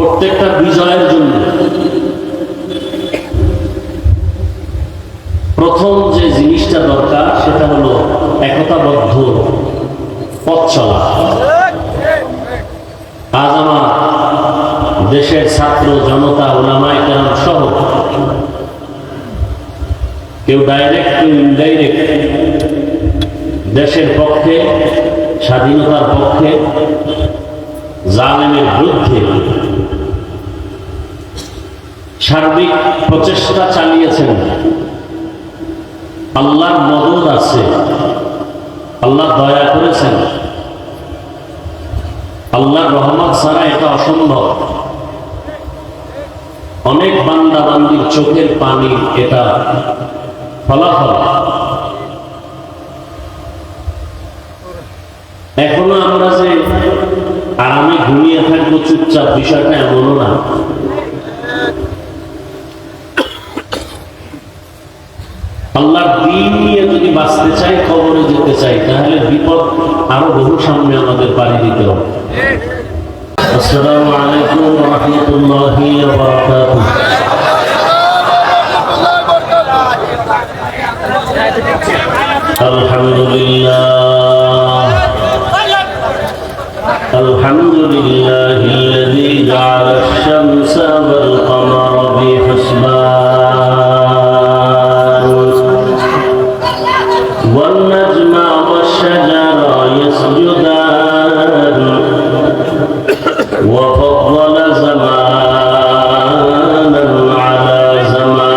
প্রত্যেকটা বিজয়ের জন্য প্রথম যে জিনিসটা দরকার সেটা হলো একতাবদ্ধ পথ চলা। আজ আমার দেশের ছাত্র জনতা উলামায়ে কেরাম সহ কেউ ডাইরেক্ট কেউ ইনডাইরেক্ট দেশের পক্ষে, স্বাধীনতার পক্ষে, জালেমের বিরুদ্ধে সার্বিক প্রচেষ্টা চালিয়েছেন। আল্লাহর মদদ আছে, আল্লাহ দয়া করেছেন, আল্লাহর রহমত ছাড়া এটা অসম্ভব। অনেক বান্দা বান্দির চোখের পানি এটা ফলাফল। এখনো আমরা যে আরামে ঘুমিয়ে থাকবো চুপচাপ, বিষয়টা এমনও না। আল্লাহর দ্বীন নিয়ে যদি বাঁচতে চাই, কবরে যেতে চাই, তাহলে বিপদ আরো বহু সামনে আমাদের পাড়ি দিতে হবে। আসসালামু আলাইকুম ওয়া রাহমাতুল্লাহি ওয়া বারাকাতুহু। আলহামদুলিল্লাহিল্লাযী জাআলা আশ-শামসা ওয়াল কমারা বিহিসবান ওয়ান নাজমা ওয়াশ-শাজারা ইয়াসজুদান ওয়া ফাদ্দালা জামানান আলা জামান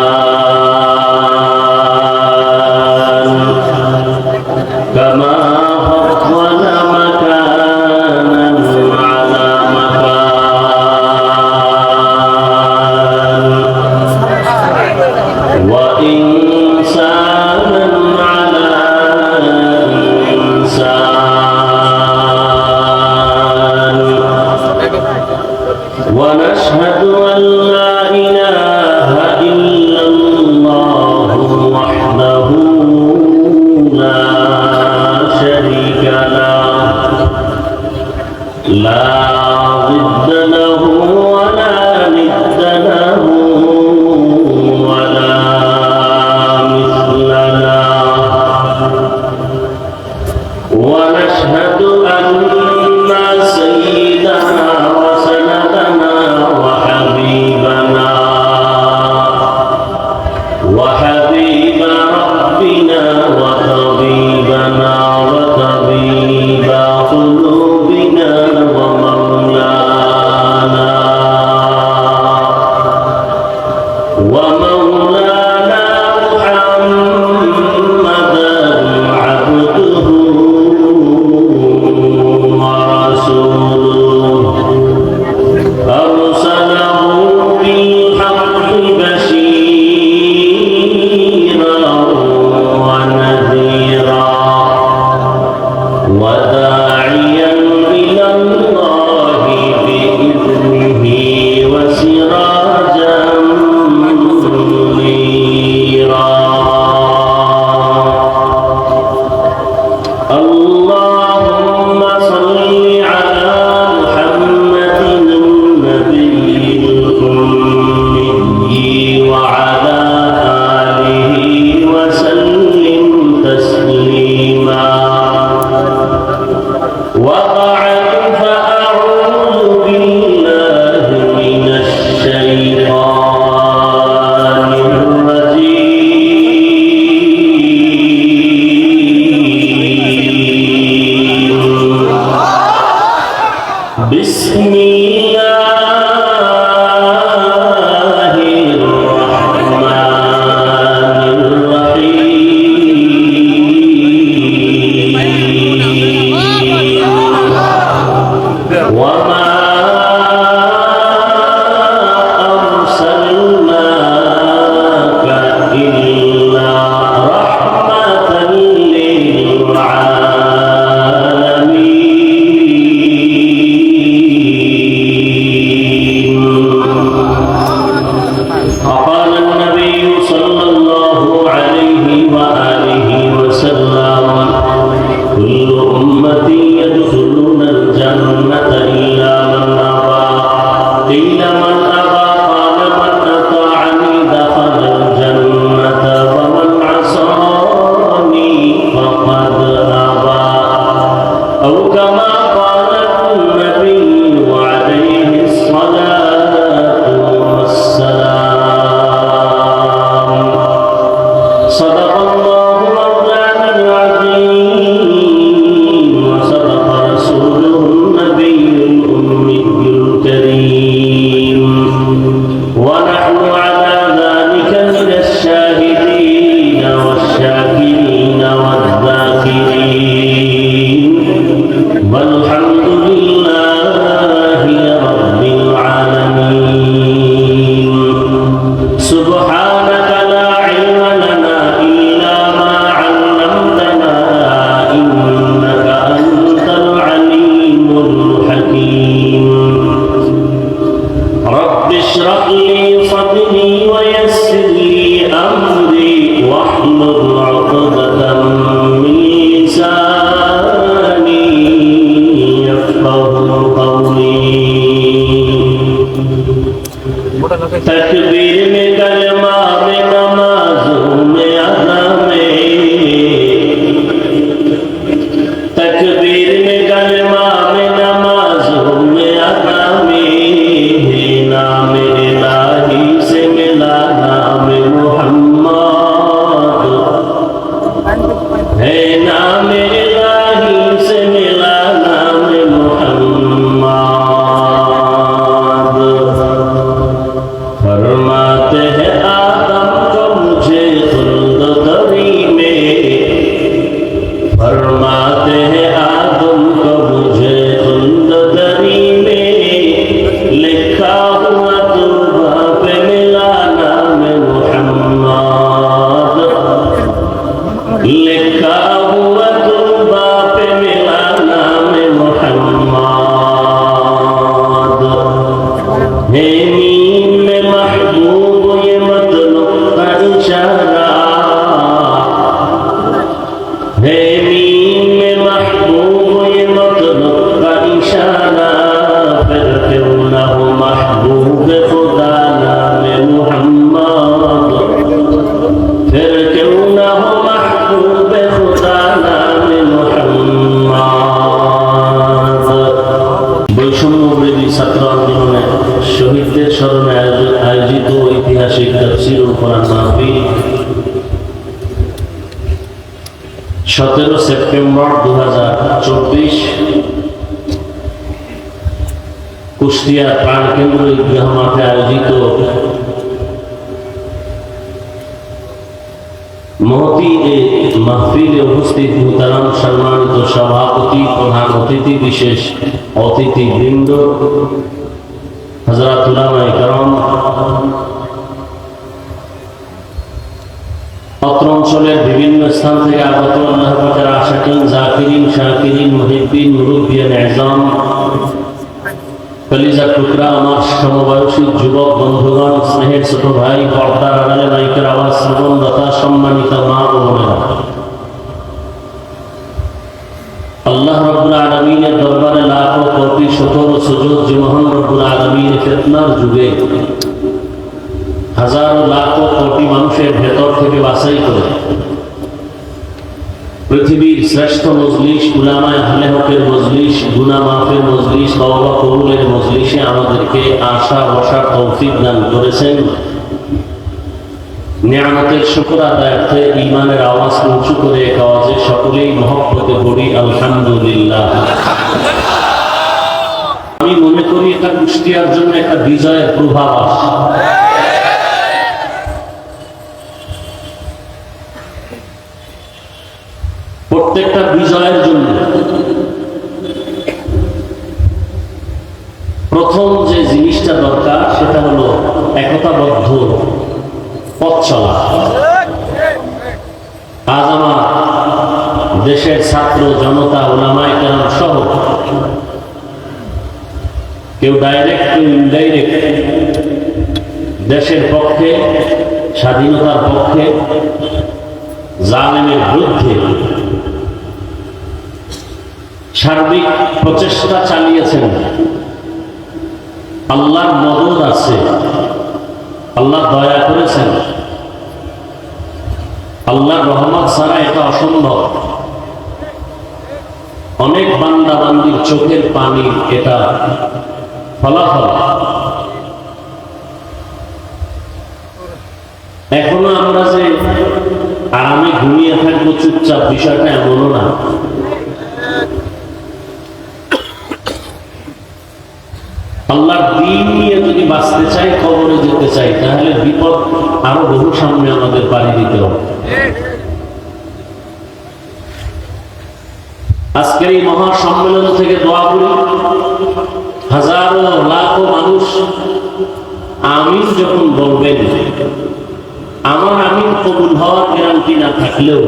কামা ফাদ্দালা মাকানান আলা মাকান ওয়া ইনসানান আলা ইনসান ওয়া নাশহাদু আন লা ইলাহা ইল্লাল্লাহু ওয়াহদাহু লা শারীকা লাহু লা যিদ্দা লাহু ওয়া লা নিদ্দা লাহু ওয়া লা মিসলা লাহু ওয়া নাশহাদু আন্না সাইয়্যিদানা ওয়া সানাদানা ওয়া হাবিবানা قيل من أبى قال من أطاعني دخل الجنة ومن عصاني فقد أبى أو كما قال النبي عليه الصلاة والسلام صدق الله مولانا العظيم وصدق رسوله النبي الأمي الكريم ونحن على ذلك من الشاهدين والشاكرين والذاكرين والحمد لله رب العالمين سبحانك لا علم لنا إلا ما علمتنا إنك أنت العليم الحكيم رب اشرح لي صدري ويسر لي أمري واحلل عقدة من لساني يفقهوا قولي تکبیر میں کلمہ میں نمازوں میں ادا میں تکبیر میں کلمہ میں نمازوں میں ادا میں ہے نام الہی سے ملا نام محمد ہے نام الہی سے ملا نام محمد फरमाते हैं आदम को मुझे खुल्द दरी में फरमाते हैं आदम को मुझे खुल्द दरी में लिखा हुआ तौबा पे मिला नाम मुहम्मद लिखा हुआ तौबा पे मिला नाम मुहम्मद है नीम में महबूब ये मतलब का इशारा है नीम में महबूब ये मतलब का इशारा फिर क्यों न हो महबूब खुदा नाम मुहम्मद फिर क्यों न हो महबूब खुदा नाम मुहम्मद বৈষম্য বিরোধী ছাত্র আন্দোলনে শহীদদের স্মরণে আয়োজিত ঐতিহাসিক তাফসীরুল কোরআন মাহফিল 17 সেপ্টেম্বর 2024 কুষ্টিয়া প্রাণকেন্দ্র ঈদগাহ মাঠে আয়োজিত মহতি মাহফিলে উপস্থিত মুহতারাম সম্মানিত সভাপতি প্রধান অতিথি বিশেষ অতিথিবৃন্দ হযরত উলামায়ে কেরাম অত্র অঞ্চলের বিভিন্ন স্থান থেকে আগত আল্লাহ পাকের আশিকিন জাকিরিন শাকিরিন মুহিব্বিন মুরব্বিয়ান ইজাম কলিজা টুকরা আমার সমবয়সী যুবক বন্ধুগণ স্নেহের ছোট ভাই পর্দার আড়ালে মাইকের আওয়াজ শ্রবণদাতা সম্মানিত মা ও বোনেরা আল্লাহ রাব্বুল আলামিনের দরবারে লাখো কোটি শুকর ও সুজুদ যে মহান রব্বুল আলামিনের ফিতনার যুগে হাজারো লাখো কোটি মানুষের ভেতর থেকে বাছাই করে পৃথিবীর শ্রেষ্ঠ মজলিস উলামায়ে আহলে হকের মজলিস গুনাহ মাফের মজলিস তওবা কবুলের মজলিসে আমাদেরকে আশা বসার তৌফিক দান করেছেন নিয়ামতের শুকর আদায়ার্থে ঈমানের আওয়াজ উঁচু করে এক আওয়াজে সকলেই মহব্বতে পড়ি আলহামদুলিল্লাহ। আমি মনে করি এটা কুষ্টিয়ার জন্য একটা বিজয়ের পূর্বাভাস। প্রত্যেকটা বিজয়ের জন্য প্রথম যে জিনিসটা দরকার সেটা হলো একতাবদ্ধ পথ চলা। আজ আমার দেশের ছাত্র জনতা উলামায়ে কেরাম সহ কেউ ডাইরেক্ট কেউ ইনডাইরেক্ট দেশের পক্ষে স্বাধীনতার পক্ষে জালেমের বিরুদ্ধে সার্বিক প্রচেষ্টা চালিয়েছেন। আল্লাহর মদদ আছে, আল্লাহ দয়া করেছেন, আল্লাহর রহমত ছাড়া এটা অসম্ভব। অনেক বান্দা বান্দির চোখের পানি এটা ফলাফল। এখনো আমরা যে আরামে ঘুমিয়ে থাকবো চুপচাপ, বিষয়টা এমনও না। আল্লাহর দ্বীন নিয়ে যদি বাঁচতে চাই, কবরে যেতে চাই, তাহলে বিপদ আরো বহু সামনে আমাদের পাড়ি দিতে হবে। আজকের এই মহা সম্মেলন থেকে দোয়া করি, হাজারো লাখো মানুষ আমিন যখন বলবেন, আমার আমিন কবুল হওয়ার গ্যারান্টি না থাকলেও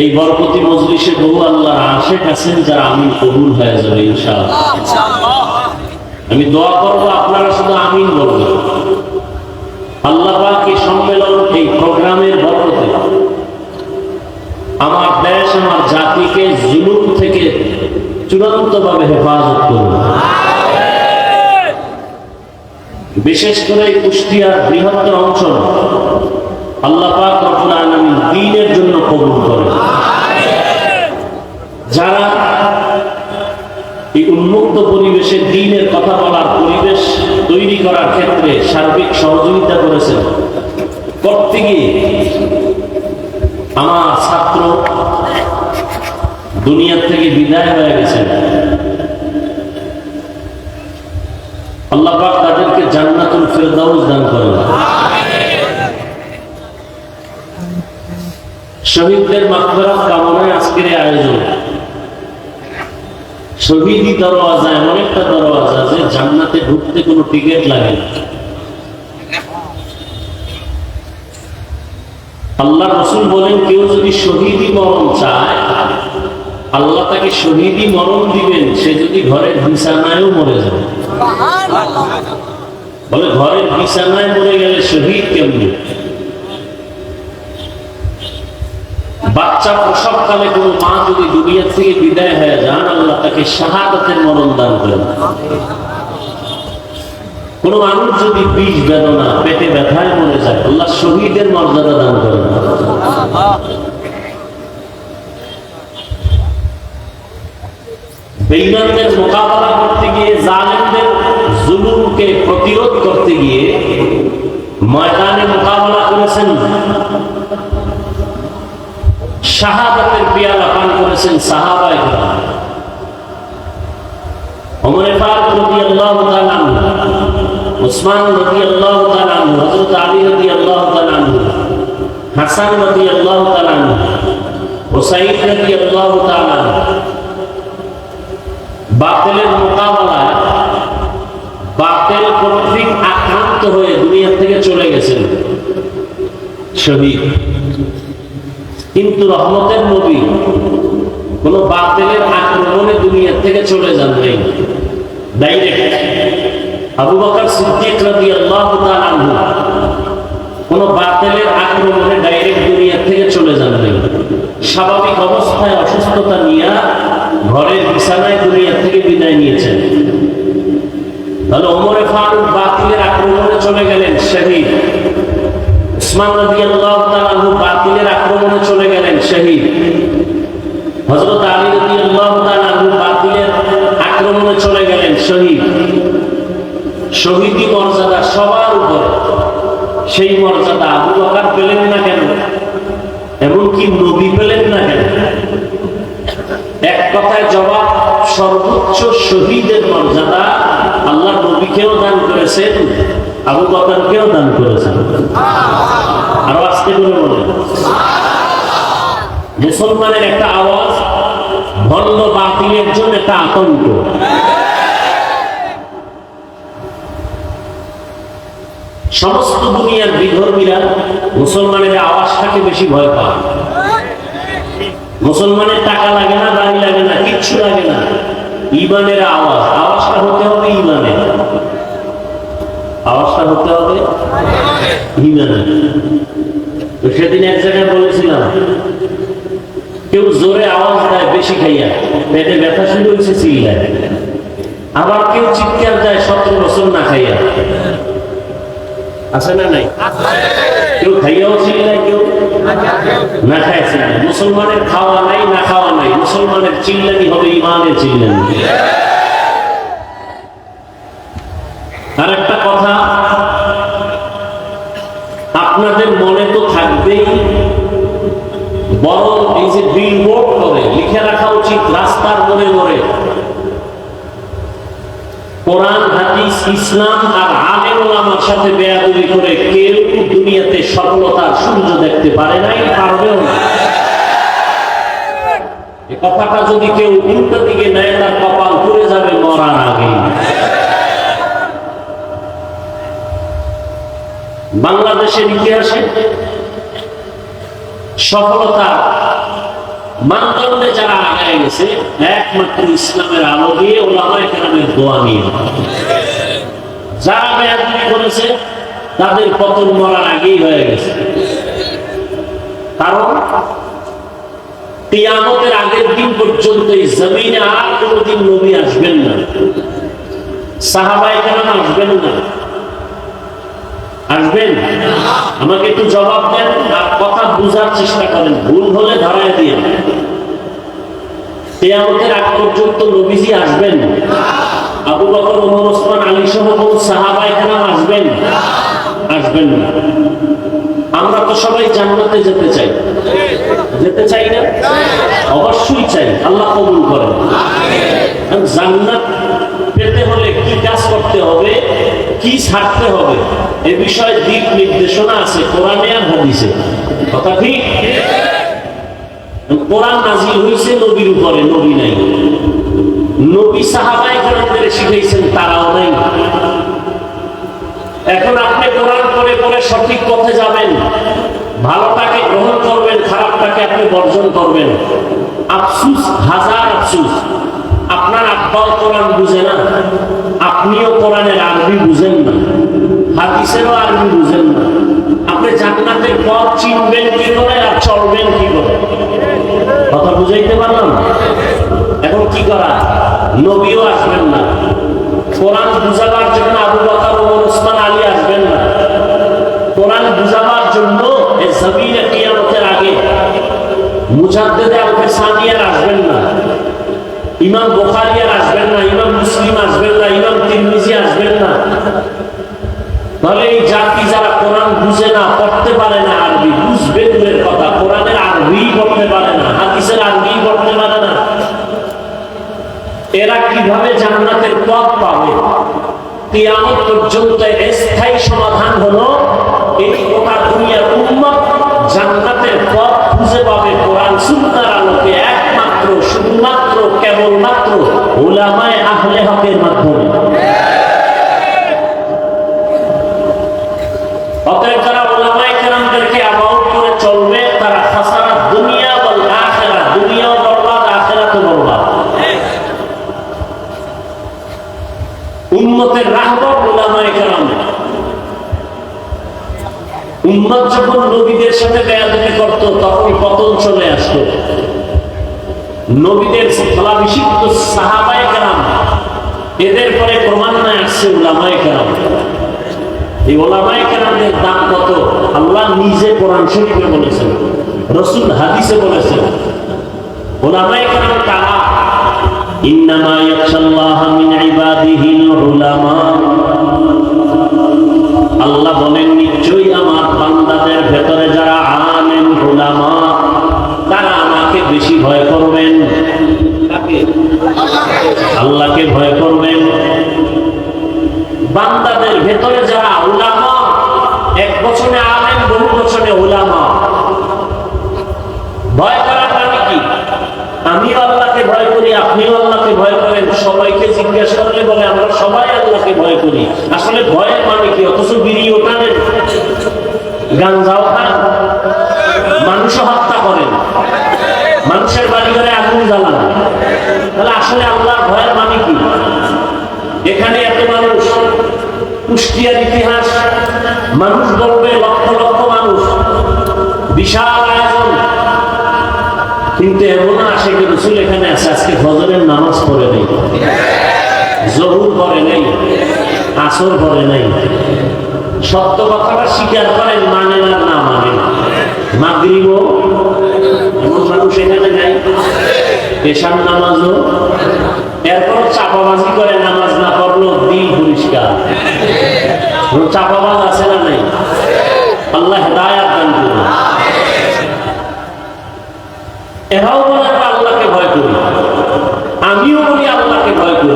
এই বরকতি মজলিসে বহু আল্লাহর আশেক আছেন যারা আমিন কবুল হয়ে যাবে ইনশাআল্লাহ। আমি দোয়া করবো, আপনারা শুধু আমিন বলবেন। আল্লাহ পাক এই সম্মেলন, এই প্রোগ্রামের বরকতে আমার দেশ, আমার জাতিকে জুলুম থেকে চূড়ান্তভাবে হেফাজত করুন। বিশেষ করে কুষ্টিয়ার বৃহত্তর অঞ্চল আল্লাহ পাক রব্বুল আলামিন দ্বীনের জন্য কবুল করেন। যারা এই উন্মুক্ত পরিবেশে দ্বীনের কথা বলার পরিবেশ তৈরি করার ক্ষেত্রে সার্বিক সহযোগিতা করেছেন, করতে গিয়ে আমার ছাত্র দুনিয়া থেকে বিদায় হয়ে গেছেন, আল্লাহ পাক তাদেরকে জান্নাতুল ফেরদাউস দান করেন। শহীদদের মাগফিরাত কামনায় আজকের এই আয়োজন। শহীদি দরওয়াজা এমন একটা দরওয়াজা যে জান্নাতে ঢুকতে কোনো টিকিট লাগে না। আল্লাহ রাসূল বলেন, কেউ যদি শহীদি মরণ চায়, আল্লাহ তাকে শহীদি মরণ দিবেন, সে যদি ঘরের বিছানায়ও মরে যাবে। বলে ঘরের বিছানায় মরে গেলে শহীদ কেমনি? বাচ্চা প্রসবকালে কোনো মা যদি দুনিয়া থেকে বিদায় হয়ে যান, আল্লাহ তাকে শাহাদাতের মরণ দান করেন। কোন মানুষ যদি বিষ বেদনা, পেটে ব্যথায় মরে যায়, আল্লাহ শহীদের মর্যাদা দান করেন। বেঈমানদের মোকাবেলা করতে গিয়ে, জালেমদের জুলুমকে প্রতিরোধ করতে গিয়ে ময়দানে মোকাবেলা করেছেন, শাহাদাতের পিয়ালা পান করেছেন সাহাবায়ে কেরাম। ওমর ফারুক রাদিয়াল্লাহু তাআলা আনহু, উসমান রাদিয়াল্লাহু তাআলা আনহু, হযরত আলী রাদিয়াল্লাহু তাআলা আনহু, হাসান রাদিয়াল্লাহু তাআলা আনহু, হুসাইন রাদিয়াল্লাহু তাআলা আনহু বাতিলের মোকাবেলায় বাতিল কর্তৃক আক্রান্ত হয়ে দুনিয়া থেকে চলে গেছেন শহীদ। কিন্তু রহমতের নবী কোন বাতিলের আক্রমণে দুনিয়া থেকে চলে যান নাই, ডাইরেক্ট। আবু বকর সিদ্দিক রাদিয়াল্লাহু তাআলা আনহু কোন বাতিলের আক্রমণে ডাইরেক্ট দুনিয়া থেকে চলে যান নাই। স্বাভাবিক অবস্থায় অসুস্থতা নিয়ে ঘরের বিছানায় দুনিয়া থেকে বিদায় নিয়েছেন। তাহলে ওমর ফারুক বাতিলের আক্রমণে চলে গেলেন শহীদ, উসমান রাদিয়াল্লাহু তাআলা আনহু বাতিলের আক্রমণে চলে গেলেন শহীদ, হযরত আলী রাদিয়াল্লাহু তাআলা আনহু বাতিলের আক্রমণে চলে গেলেন শহীদ। শহীদি মর্যাদা সবার উপরে, সেই মর্যাদা আবু বকর পেলেন না কেন? এমনকি নবী পেলেন না কেন? এক কথায় জবাব, সর্বোচ্চ শহীদের মর্যাদা আল্লাহ নবীকেও দান করেছেন, আবু বকরকেও দান করেছেন। আরো আস্তে করে বলেন। মুসলমানের একটা আওয়াজ ভণ্ড বাতিলের জন্য একটা আতঙ্ক। সমস্ত দুনিয়ার বিধর্মীরা মুসলমানের আওয়াজটাকে বেশি ভয় পায়। মুসলমানের টাকা লাগে না, গাড়ি লাগে না, কিচ্ছু লাগে না, ঈমানের আওয়াজ। আওয়াজটা হতে হবে ঈমানের, আওয়াজটা হতে হবে ঈমানের। তো সেদিন এক জায়গায় বলেছিলাম, কেউ জোরে আওয়াজ দেয় বেশি খাইয়া, পেটে ব্যথা শুরু হয়েছে, চিল্লায়। আবার কেউ চিৎকার দেয় 17 বছর না খাইয়া, আছে না নাই? কেউ খাইয়াও চিল্লায়, কেউ না খাইছে। মুসলমানের খাওয়া নাই না খাওয়া নাই, মুসলমানের চিল্লানি হবে ইমানের চিল্লানি। আর একটা কথা আপনাদের মনে তো থাকবেই, বরং এই যে বিলবোর্ড করে লিখে রাখা উচিত রাস্তার মোড়ে মোড়ে, কোরআন হাদিস ইসলাম আর আলেম ওলামার সাথে বেয়াদবি করে কেউ দুনিয়াতে সফলতার সূর্য দেখতে পারে নাই, পারবেও না। এই কথাটা যদি কেউ উল্টো দিকে নেয় তার কপাল পুড়ে যাবে মরার আগে। বাংলাদেশের ইতিহাসে সফলতা মানদণ্ডে যারা আগায় গেছে একমাত্র ইসলামের আলো দিয়ে, ওলামায়ে কেরামের দোয়া নিয়ে। যারা বেয়াদবি করেছে তাদের পতন মরার আগেই হয়ে গেছে। কারণ কিয়ামতের আগের দিন পর্যন্ত এই জমিনে আর কোনদিন নবী আসবেন না, সাহাবায়ে কেরাম আসবেন না। আসবেন? আমাকে একটু জবাব দেন আর কথা বুঝার চেষ্টা করেন, ভুল হলে ধরায় দিয়ে। কিয়ামতের আগ পর্যন্ত নবীজি আসবেন? আবু বকর, ওমর, ওসমান, আলী সহ কোন সাহাবায়ে কেরাম আসবেন? আসবেন না। আমরা তো সবাই জান্নাতে যেতে চাই, যেতে চাই না? অবশ্যই চাই, আল্লাহ কবুল করেন। জান্নাত পেতে হলে কি কাজ করতে হবে, কি ছাড়তে হবে, এ বিষয়ে দিক নির্দেশনা আছে কোরআনে আর হাদিসে। কথা ঠিক? কোরআন নাজিল হয়েছে নবীর উপরে, নবী নাই। নবী সাহাবায়ে কেরামদের শিখাইছেন, তারাও নাই। এখন আপনি কোরআন পড়ে পড়ে সঠিক পথে যাবেন, ভালোটাকে গ্রহণ করবেন, খারাপটাকে আপনি বর্জন করবেন। আফসুস, হাজার আফসুস, আপনার আব্বাও কোরআন বুঝে না, আপনিও কোরআনের আরবি বুঝেন না, হাদিসেরও আরবি বুঝেন না। আপনি জান্নাতের পথ চিনবেন কি করে আর চলবেন কি করে? কথা বুঝাইতে পারলাম? এখন কি করা? নবীও আসবেন না, কোরআন বুঝাবার জন্য আবু বকর, ওমর, ওসমান, আলী আসবেন না। কোরআন বুঝাবার জন্য এই জমিনে কিয়ামতের আগে মুজাদ্দিদে আলফে সানিয়ার আসবেন না, ইমাম বুখারী আর আসবেন না, ইমাম মুসলিম আসবেন না, ইমাম তিরমিজি আসবেন না। তাহলে এই জাতি যারা কোরআন বুঝে না, পড়তে পারে না, আরবি বুঝবে দূরের কথা, কোরআনের আরবি পড়তে পারে না, হাদিসের আরবি পড়তে পারে না, এরা কিভাবে জান্নাতের পথ পাবে? কিয়ামত পর্যন্ত স্থায়ী সমাধান হলো এই গোটা দুনিয়ার উম্মত জান্নাতের পথ খুঁজে পাবে কোরআন সুন্নাহর আলোকে, একমাত্র শুধুমাত্র কেবলমাত্র উলামায়ে আহলে হকের মাধ্যমে। অতএব যারা উলামায়ে কেরামদেরকে আবাউট করে চলবে তারা খাসারাত দুনিয়া ওয়াল আখিরাহ, দুনিয়াও বরবাদ, আখিরাতও বরবাদ। উম্মতের রাহবর উলামায়ে কেরাম। উম্মত যখন নবীদের সাথে বেয়াদবি করত তখন পতন চলে আসতো। নবীদের স্থলাভিষিক্ত সাহাবায়ে কেরাম, এদের পরে ক্রমান্বয়ে আসছে উলামায়ে কেরাম। এই উলামায়ে কেরামদের দাম কত? আল্লাহ নিজে কোরআন শরীফে বলেছেন, রাসূল হাদিসে বলেছেন। উলামায়ে কেরাম কারা? ইন্নামা ইয়াখশাল্লাহা মিন ইবাদিহিল উলামা। আল্লাহ বলেন, নিশ্চয়ই আমার বান্দাদের ভেতরে যারা আলেম উলামা, তারা আমাকে বেশি ভয় করবেন। কাকে? আল্লাহকে ভয় করবেন। বান্দাদের ভেতরে যারা উলামা, এক বচনে আলেম, বহু বচনে উলামা। ভয় করার মানে কি? আমিও আল্লাহকে ভয় করি, আপনিও আল্লাহকে ভয় করেন। সবাইকে জিজ্ঞেস করলে বলে আমরা সবাই আল্লাহকে ভয় করি। আসলে ভয়ের মানে কি? অথচ বিড়িও টানেন, গাঞ্জাও খান, মানুষও হত্যা করেন, মানুষের বাড়ি ঘরে আগুন জ্বালান। তাহলে আসলে আল্লাহর ভয়ের মানে কি? এখানে এত মানুষ, কুষ্টিয়ার ইতিহাস, মানুষ বলবে লক্ষ লক্ষ মানুষ, বিশাল আয়োজন, কিন্তু এমন আশেকে রাসূল এখানে আছে, আজকে ফজরের নামাজ পড়ে নেই। জহুর করে নাই, আসর করে নাই। সত্য কথাটা স্বীকার করেন, মানে না মানে মাগরিবও এমন মানুষ এখানে নাই, পেশার নামাজও, এরপর চাপাবাজি করে নামাজ না পড়লো দিল পরিষ্কার। চাপাবাজ আছে না নাই? আল্লাহ হেদায়াত দান করুন। এরাও বলে আল্লাহকে ভয় করি, আমিও বলি আল্লাহকে ভয় করি।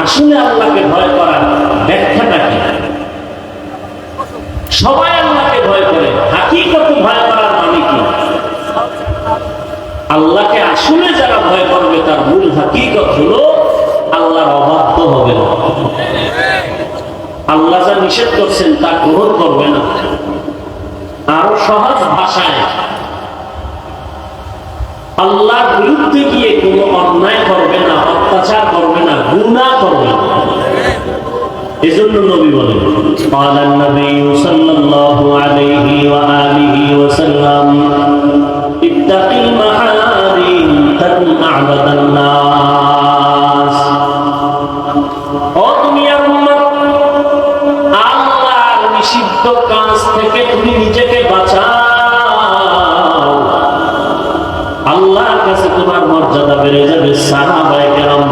আসলে আল্লাহকে ভয় করার ব্যাখ্যাটা কি? সবাই আল্লাহকে ভয় করে, হাকিকতে ভয় করার মানে কি? আল্লাহকে আসলে যারা ভয় করবে তার মূল হাকিকত হলো আল্লাহর অবাধ্য হবে না, আল্লাহ যা নিষেধ করছেন তা গ্রহণ করবে না। আরো সহজ ভাষায় আল্লাহর বিরুদ্ধে গিয়ে কোনো অন্যায় করবে না, অত্যাচার করবে না, গুনাহ করবে না। এজন্য নবী বলেন, ক্বালান নবী সাল্লাল্লাহু আলাইহি ওয়া আলিহি ওয়াসাল্লাম, ইত্তাকিল মাহারিম তাকুন আ'বাদান নাস। ও দুনিয়ার উম্মত, আল্লাহর নিষিদ্ধ কাজ থেকে তুমি নিজেকে বাঁচাও, আল্লাহর কাছে তোমার মর্যাদা বেড়ে যাবে। সাহাবায়ে কেরাম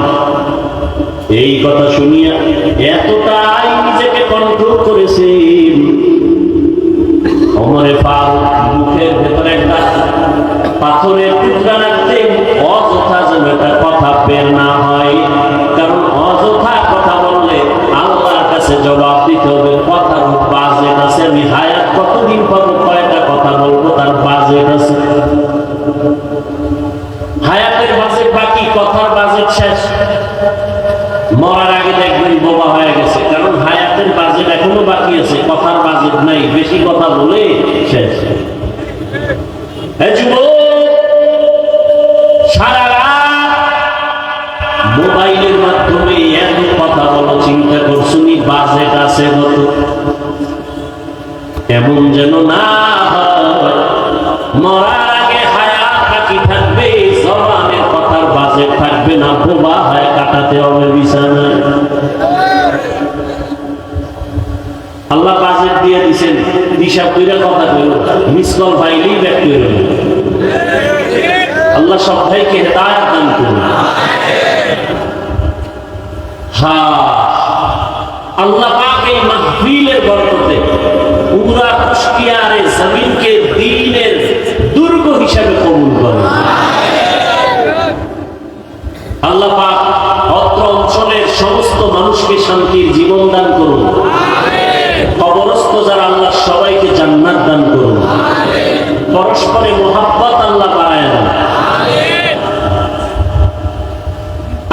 এই কথা শুনিয়া এতটাই নিজেকে কন্ট্রোল করেছেন, ওমরে ফারুক মুখের ভেতরে একটা পাথরের টুকরা রাখতেন, অযথা যেন একটা কথা বের না হয়, কারণ অযথা কথা বললে আল্লাহর কাছে জবাব দিতে হবে। কথার বাজেট আছে, আমি হায়াত কতদিন পর কয়টা কথা বলবো তার বাজেট আছে। হায়াতের বাজেট বাকি, কথার বাজেট শেষ। মরার আগে দেখবেন বোবা হয়ে গেছে, কারণ হায়াতের বাজেট এখনো বাকি আছে, কথার বাজেট নাই, বেশি কথা বলে শেষ। সারা রাত মোবাইলের মাধ্যমে এত কথা বলো, চিন্তা করছো নি বাজেট আছে কত? এমন যেন না হয় মরার আগে হায়াত বাকি থাকবে, জবানের কথার বাজেট থাকবে না, বোবা হয় কাটাতে হবে বিছানায়। আল্লাহ বাজেট দিয়ে দিচ্ছেন, হিসাব করে কথা কইল, মিস কল পাইলেই ব্যাক করে দেব। আল্লাহ সব ভাইকে হেদায়েত দান করুন। হ্যাঁ, আল্লাহ পাক এই মাহফিলের বরকতে পুরা কুষ্টিয়ারে জমিনকে দ্বীনের দুর্গ হিসাবে কবুল করেন। আল্লাহ পাক অত্র অঞ্চলের সমস্ত মানুষকে শান্তির জীবন দান করুন। কবরস্থ যারা আল্লাহ সবাইকে জান্নাত দান করুন। পরস্পরে মোহাব্বত আল্লাহ বাড়ায় দেন।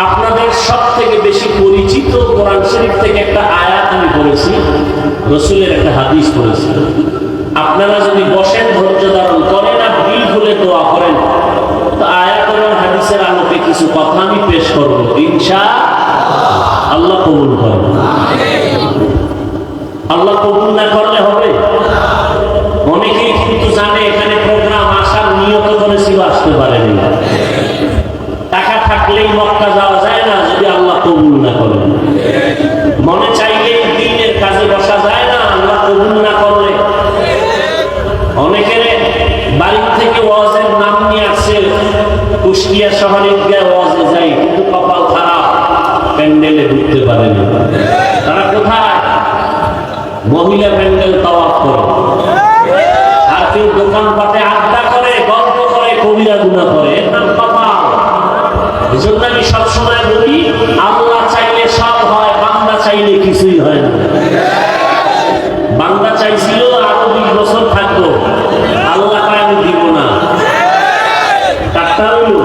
আপনাদের সব থেকে বেশি পরিচিত কোরআন শরীফ থেকে একটা আয়াত আমি পড়েছি, রাসূলের একটা হাদিস পড়েছি। আপনারা যদি বসেন, ধৈর্য ধারণ করেন আর দিল খুলে দোয়া করেন, তো আয়াত এবং হাদিসের আলোকে কিছু কথা আমি পেশ করব, ইনশাআল্লাহ। আল্লাহ কবুল করেন। আল্লাহ কবুল না করলে হবে? অনেকেই কিন্তু জানে এখানে প্রোগ্রাম আসার নিয়ত করেছিল, আসতে পারেনি। টাকা থাকলেই মক্কা যাওয়া যায় না যদি আল্লাহ কবুল না করেন। মনে চাইলেই দ্বীনের কাজে বসা যায় না আল্লাহ কবুল না করলে। অনেকের বাড়ি থেকে ওয়াজের নাম নিয়ে আসছে, কুষ্টিয়া শহরে গিয়ে ওয়াজে যাই, কিন্তু কপাল খারাপ, প্যান্ডেলে ঢুকতে পারেনি। তারা কোথায়? মহিলা প্যান্ডেল তাওয়াফ করে, আর কেউ দোকানপাটে আড্ডা করে, গল্প করে, কবিরা গুনাহ করে, এর নাম কপাল। এজন্য আমি সবসময় বলি, আল্লাহ চাইলে সব হয়, বান্দা চাইলে কিছুই হয় না। বান্দা চাইছিল আরো 20 বছর থাকবো, আল্লাহ কয় আমি দিব না। কাটটা হইল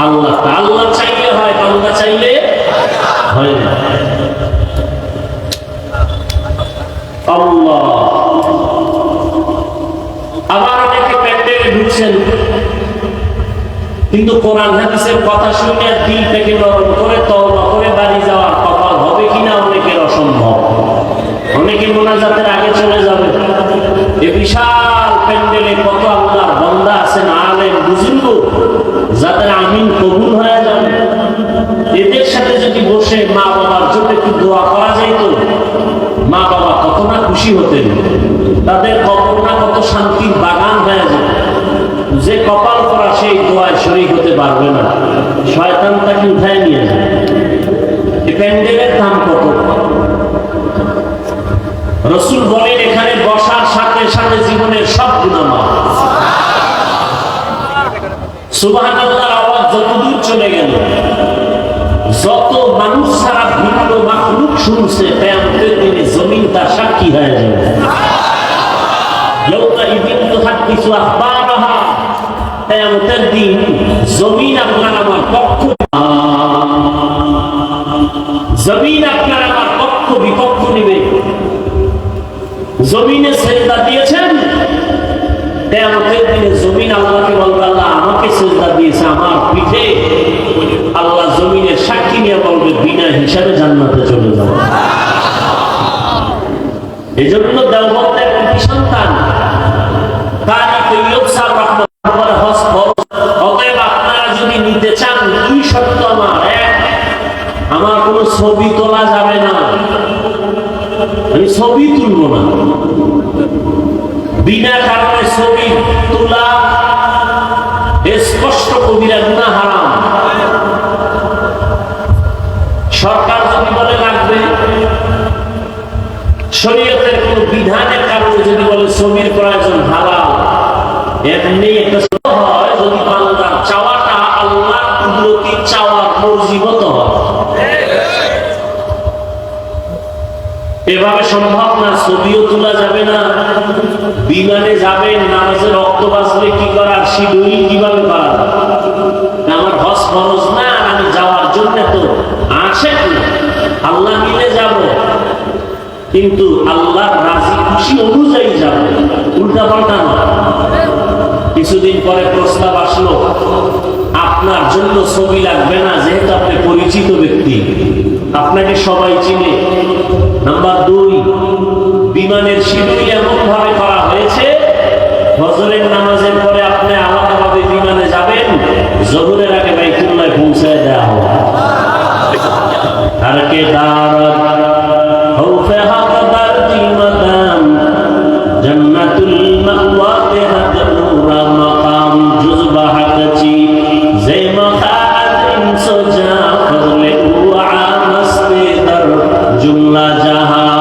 আল্লাহ। আল্লাহ চাইলে হয়, বান্দা চাইলে হয় না। আল্লাহ। আবার অনেকে প্যান্ডেলে ঢুকছেন, কিন্তু কোরআন হাদিসের কথা শুনে দিল থেকে নরম করে তওবা করে বাড়ি যাওয়ার কপাল হবে কিনা অনেকের অসম্ভব। অনেকে মোনাজাতের আগে চলে যাবে। এ বিশাল প্যান্ডেলে কত আল্লাহর বান্দা আছেন, আলেম বুজুর্গ, যাদের আমিন কবুল হয়ে যাবে। এদের জন্য একটু দোয়া করা যাইত, মা বাবা কত না খুশি হতেন, তাদের কবর না কত শান্তির বাগান হয়ে যেত। যে কপাল করা সেই দোয়ায় শরীক হতে পারবে না, শয়তান তাকে উঠায় নিয়ে যায়। এই প্যান্ডেলের দাম কত? রাসূল বলেন এখানে বসার সাথে সাথে জীবনের সব গুনাহ মাফ। সুবহানাল্লাহর আওয়াজ যতদূর চলে গেল, যত মানুষ সারা ভিন্ন মাখলুক শুনছে, কিয়ামতের দিনে জমিন তার সাক্ষী হয়ে যাবে। ইয়াউমাইযিন তুহাদ্দিসু আখবারাহা, কিয়ামতের দিন জমিন আপনার আমার পক্ষ, জমিন আপনার আমার পক্ষ বিপক্ষ নিবে। জমিনে সেজদা দিয়েছেন, কিয়ামতের দিনে জমিন আল্লাহকে বলবে আল্লাহ আমাকে সেজদা দিয়েছে আমার পিঠে। আল্লাহ জমিনের সাক্ষী নিয়ে বলবে বিনা হিসাবে জান্নাতে চলে যাবে। এই জন্য দেওবন্দের কৃতি সন্তান কারি তৈয়ব সাহেব রাহমাতুল্লাহ হজ ফরজ। অতএব আপনারা যদি নিতে চান, দুই শর্ত আমার। এক, আমার কোনো ছবি তোলা যাবে না, আমি ছবি তুলবো না। বিনা কারণে ছবি তোলা স্পষ্ট কবিরা গুনাহ, হারাম। সরকার যদি বলে লাগবে, শরীয়তের কোন বিধানের কারণে যদি বলে ছবির প্রয়োজন, হালাল। এমনি একটা হয় যদি বান্দার চাওয়াটা আল্লাহর কুদরতি চাওয়ার মর্জিমত হয়। এভাবে সম্ভব না, ছবিও তোলা যাবে না। বিমানে যাবেন, নামাজে রক্ত বাঁচলে কি করার, শিডিউল কিভাবে করা? আমার হজ ফরজ না, আমি যাওয়ার জন্য তো আসে আল্লাহ মিলে যাব, কিন্তু আল্লাহর রাজি খুশি অনুযায়ী যাব, উল্টা পাল্টা না। কিছুদিন পরে প্রস্তাব আসলো আপনার জন্য ছবি লাগবে না, যেহেতু আপনি পরিচিত ব্যক্তি, আপনাকে সবাই চিনে। নাম্বার 2, বিমানের শিডিউল এমন ভাবে করা হয়েছে, ফজরের নামাজের পরে আপনি আলাদাভাবে বিমানে যাবেন, জোহরের আগে বাইতুল্লাহ পৌঁছায় দেওয়া হবে। আর কে দারাত খৌফে হাকদার কি মাকাম, জান্নাতুল মাওয়া তে হাদুরা মাকাম, জুজবা হাকচি জে মাকাদিন সোজা ফজলে হুয়া মস্তে দর জুমলা জাহান।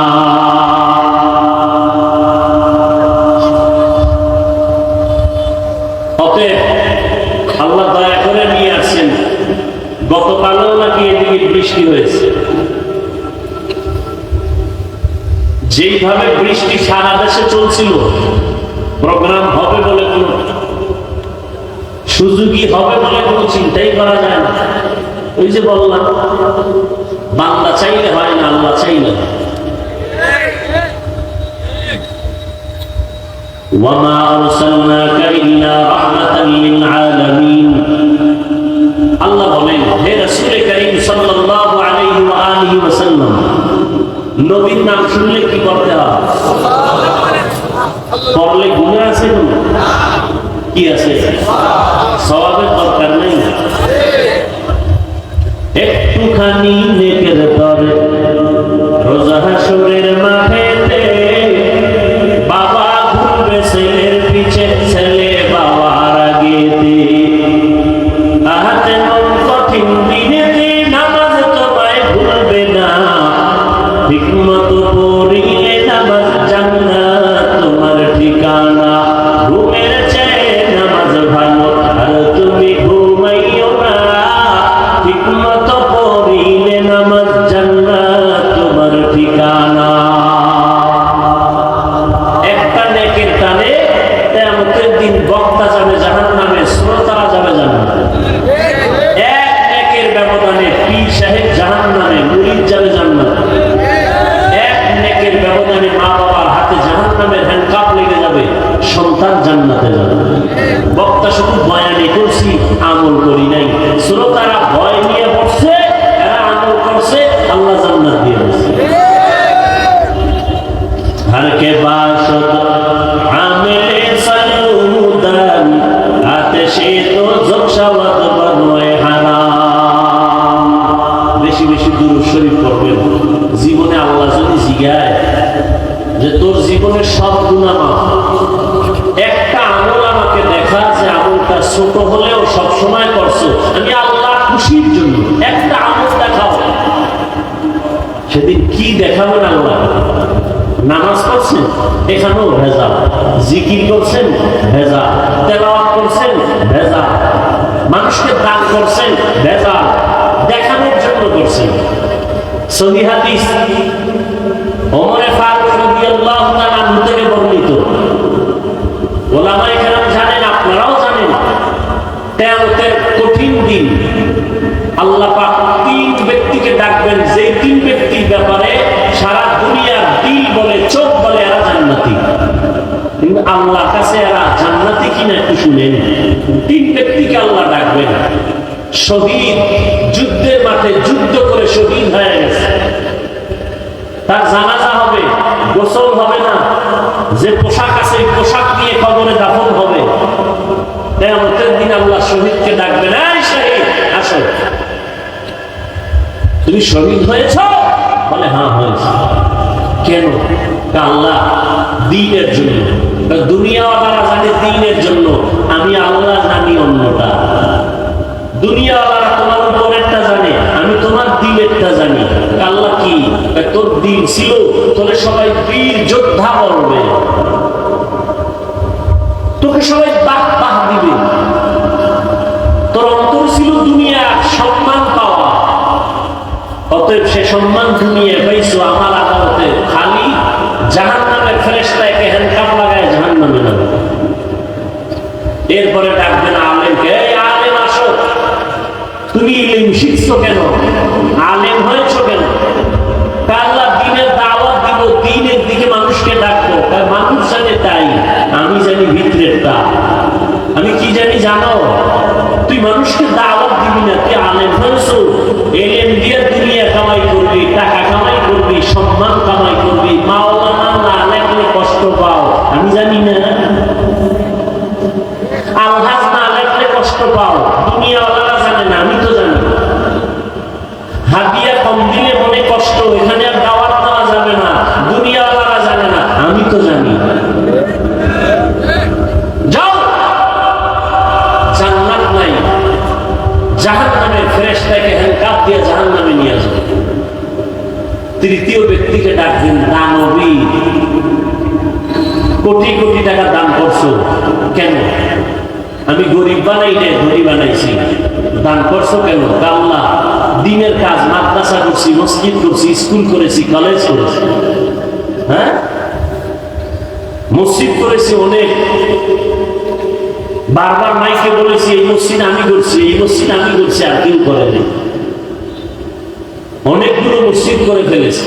আল্লাহ দয়া করে নিয়ে আসছেন। গতকালও নাকি এদিকে বৃষ্টি হয়েছে। যেইভাবে বৃষ্টি সারা দেশে চলছিল, প্রোগ্রাম হবে বলে কোন সুযোগই হবে বলে কোনো চিন্তাই করা যায় না। ওই যে বললাম, বান্দা চাইলে হয় না, আল্লাহ চাইলে। ওয়ামা আরসালনাকা ইল্লা রাহমাতাল লিল আলামিন। আল্লাহ বলেন, হে রাসূল করিম সাল্লাল্লাহু আলাইহি ওয়া আলিহি ওয়াসাল্লাম, নবীর নাম শুনলে কি করতে হয়? পড়লে গুনাহ আছে না? কি আছে? সওয়াবের দরকার নেই, একটুখানি নেকের তরে রোজা হাসরের মাঠেতে বাবা ঘুরবে ছেলের পিছে, ছেলে বাবার আগেতে। আহাতে মন কঠিন দিনেতে নামাজ তোমায় ভুলবে না, ঠিকমতো পড়িলে নামাজ জান্নাত তোমার ঠিকানা। ঘুমের চেয়ে নামাজ ভালো, আর তুমি ঘুমাইও না, ঠিকমতো পড়িলে নামাজ জান্নাত তোমার ঠিকানা। একটা নেকের টানে কিয়ামতের দিন বক্তা যাবে জাহান্নামে, শ্রোতারা যাবে জান্নাতে। এক নেকের ব্যবধানে পীর সাহেব জাহান্নামে, মুরিদ যাবে জান্নাতে। এক নেকের ব্যবধানে মা বাবার হাতে জাহান্নামের হ্যান্ডকাপ লেগে যাবে, সন্তান জান্নাতে যাবে। বক্তা শুধু বয়ানে করছি, আমল করি নাই। শ্রোতারা ভয় নিয়ে পড়ছে, এরা আমল করছে, আল্লাহ জান্নাত দিয়ে দিয়েছে। हर के बाशद आमिले सलूदान आतिशे तो ज़ुक्शवत बनोए हराम। बेशी बेशी दुरूद शरीफ पढ़বেন। যে তোর জীবনের সব গুনাহ মাফ, একটা আমল আমাকে দেখা যে আমলটা ছোট হলেও সব সময় করছো আমি আল্লাহ খুশির জন্য, একটা আমল দেখাও। সেদিন কি দেখাবেন আল্লাহ? নামাজ পড়ছেন, এখানেও ভেজাল, জিকির করছেন ভেজাল, তেলাওয়াত করছেন ভেজাল, মানুষকে দান করছেন ভেজাল, দেখানোর জন্য করছেন। সহিহ হাদিস ওমর ফারুক রাদিয়াল্লাহু তাআলা আনহু থেকে বর্ণিত, ওলামায়ে কেরাম জানেন, আপনারাও জানেন, কিয়ামতের কঠিন দিন আল্লাহ পাক তিন ব্যক্তিকে ডাকবেন, যে তিন ব্যক্তির ব্যাপারে সারা দুনিয়ার দিল বলে, চোখ বলে এরা জান্নাতি, কিন্তু আল্লাহর কাছে এরা জান্নাতি কিনা একটু শুনেন। তিন ব্যক্তিকে আল্লাহ ডাকবেন, শহীদ, যুদ্ধের মাঠে যুদ্ধ করে শহীদ হয়ে গেছে, তার জানাজা হবে, গোসল হবে না, যে পোশাক আছে পোশাক নিয়ে কবরে দাফন হবে। কিয়ামতের দিন আল্লাহ শহীদকে ডাকবেন, এই শহীদ আসো, তুমি শহীদ হয়েছ? বলে হ্যাঁ হয়েছে। কেন? আল্লাহ দ্বীনের জন্য, দুনিয়াওয়ালারা জানে দ্বীনের জন্য, আমি আল্লাহ জানি অন্যটা। দুনিয়াওয়ালারা তোমার উপরেরটা জানে, আমি তোমার দিলেরটা জানি। আল্লাহ কি? তোর দিল ছিল তোরে সবাই বীর যোদ্ধা বলবে, তোকে সবাই বাহ বাহ দিবে। তোর অন্তর ছিল দুনিয়ার সম্মান পাওয়া, অতএব সে সম্মান দুনিয়া পাইছো আমার আদালতে, খালি জাহান্নামের ফেরেশতাকে হ্যান্ডকাপ লাগায় জাহান্নামে নামে। এরপরে ডাকবেন আলেমকে, এই আলেম আসো, তুমি ইলম শিখছো কেন? আলেম হয়েছো কেন? আল্লাহ দ্বীনের দাওয়াত দিব, দ্বীনের দিকে মানুষকে ডাকবো। মানুষ জানে তাই, আমি জানি ভিতরেরটা। আমি কি জানি জানো? তুই মানুষকে দাওয়াত দিবি না, তুই আলেম হয়েছো, এলেম দিয়ে দুনিয়া কামাই করবি, টাকা কামাই করবি, সম্মান কামাই করবি, মাওলানা না লেখলে কষ্ট পাও, আমি জানি না? আলহাজ না লেখলে কষ্ট পাও, দুনিয়াওয়ালারা জানে না, আমি তো জানি। হাদিয়া কম দিলে মনে কষ্ট, এখানে আর দাওয়াত দেওয়া যাবে না, দুনিয়াওয়ালারা জানে না, আমি তো জানি। যাও, জান্নাত নাই, জাহান্নামের ফেরেশতাকে হ্যান্ডকাপ দিয়ে জাহান্নামে নিয়ে আসবে। তৃতীয় ব্যক্তিকে ডাকবেন দানবী, কোটি কোটি টাকা দান করছো কেন? আমি গরিব বানাই রে, ধনী বানাইছি। দান করছো কেন? আল্লাহ দিনের কাজ, মাদ্রাসা করছি, মসজিদ করছি, স্কুল করেছি, কলেজ করেছি, হ্যাঁ মসজিদ করেছি অনেক, বারবার মাইকে বলেছি এই মসজিদ আমি করছি, এই মসজিদ আমি করছি, আর কেউ করেনি। অনেকগুলো মসজিদ করে ফেলেছে।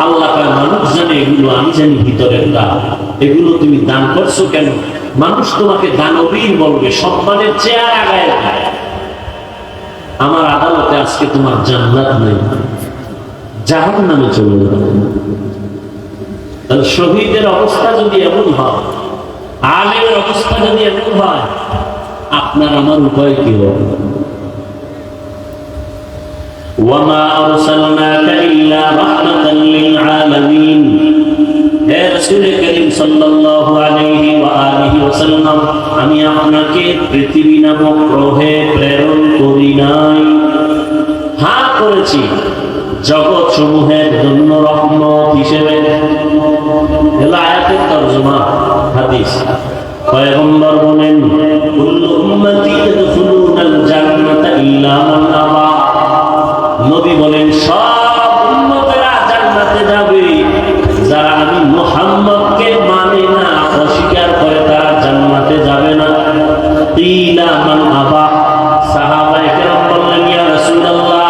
আল্লাহ কয় মানুষ জানে এগুলো, আমি জানি ভিতরেরটা। এগুলো তুমি দান করছো কেন? মানুষ তোমাকে দানবীর বলবে, সম্মানের চেয়ার আগায় রাখায়। আমার আদালতে আজকে তোমার জান্নাত নেই, জাহান্নামে চলে যাবে। তাহলে শহীদের অবস্থা যদি এমন হয়, আলেমের অবস্থা যদি এমন হয়, আপনার আমার উপায় কি হবে? ওয়ামা আরসালনাকা ইল্লা রাহমাতাল লিল আলামিন। হে রাসূল করিম সাল্লাল্লাহু আলাইহি ওয়া আলিহি ওয়াসাল্লাম, আমি আপনাকে পৃথিবী নামক গ্রহে প্রেরণ করি নাই, হ্যাঁ করেছি জগৎ সমূহের জন্য রহমত হিসেবে। এলা আয়াতের তরজমা হাদিস। পয়গম্বর বলেন, কুল্লু উম্মতি ইয়াদখুলুনাল জান্নাতা ইল্লা মান আবা। নবী বলেন, সব উম্মতেরা জান্নাতে যাবে, যারা আমি মুহাম্মদকে মানে না, অস্বীকার করে, তারা জান্নাতে যাবে না। ইল্লা মান আবা। সাহাবায়ে কেরাম বললেন, ইয়া রাসূলুল্লাহ,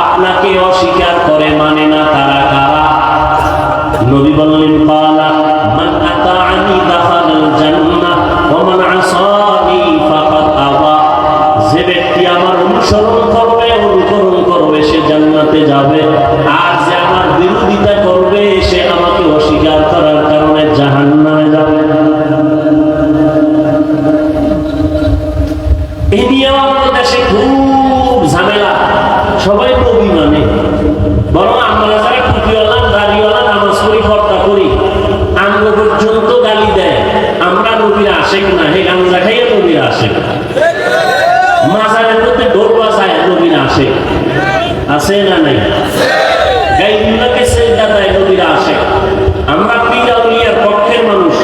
আপনাকে অস্বীকার করে, মানে না, তারা কারা? নবী বললেন, ক্বালা মান আতাআনি দাখালাল জান্নাহ ওয়া মান আসানি ফাকাদ আবা। যে ব্যক্তি আমার অনুসরণ করবে, অনুকরণ করবে, সে জান্নাতে যাবে, আর যে আমার বিরোধিতা করবে, সে আমাকে অস্বীকার করার কারণে জাহান্নামে যাবে। এই নিয়ে আমাদের দেশে খুব ঝামেলা। সবাই নবী মানে, বরং আমরা যারা টুপিওয়ালা, দাড়িওয়ালা, নামাজ পড়ি, পর্দা করি, আছে না নাই? গায়রুল্লাহকে সিজদা দেয় নবীরা আসে। আমরা পীর আউলিয়ার পক্ষের মানুষ।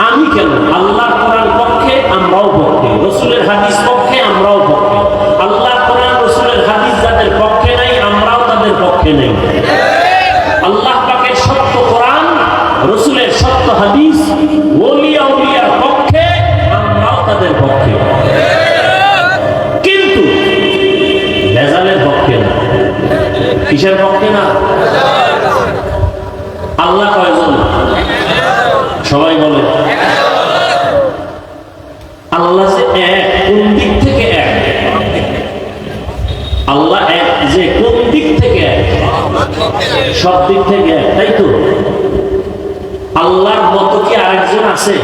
আমি কেন? আল্লাহর কোরআন পক্ষে আমরাও পক্ষে, রাসূলের হাদিস পক্ষে আমরাও পক্ষে। আল্লাহর কোরআন রাসূলের হাদিস যাদের পক্ষে নাই আমরাও তাদের পক্ষে নেই। আল্লাহ পাকের সত্য কোরআন, রাসূলের সত্য হাদিস, ওলি আউলিয়ার পক্ষে আমরাও তাদের পক্ষে, কিন্তু ভেজালের পক্ষে না। কিসের পক্ষে না? আল্লাহ কয়জন? সবাই বলে আল্লাহ যে এক, কোন দিক থেকে এক? আল্লাহ এক যে কোন দিক থেকে এক? সব দিক থেকে এক, তাই তো? আল্লাহর মতো কি আরেকজন আছে?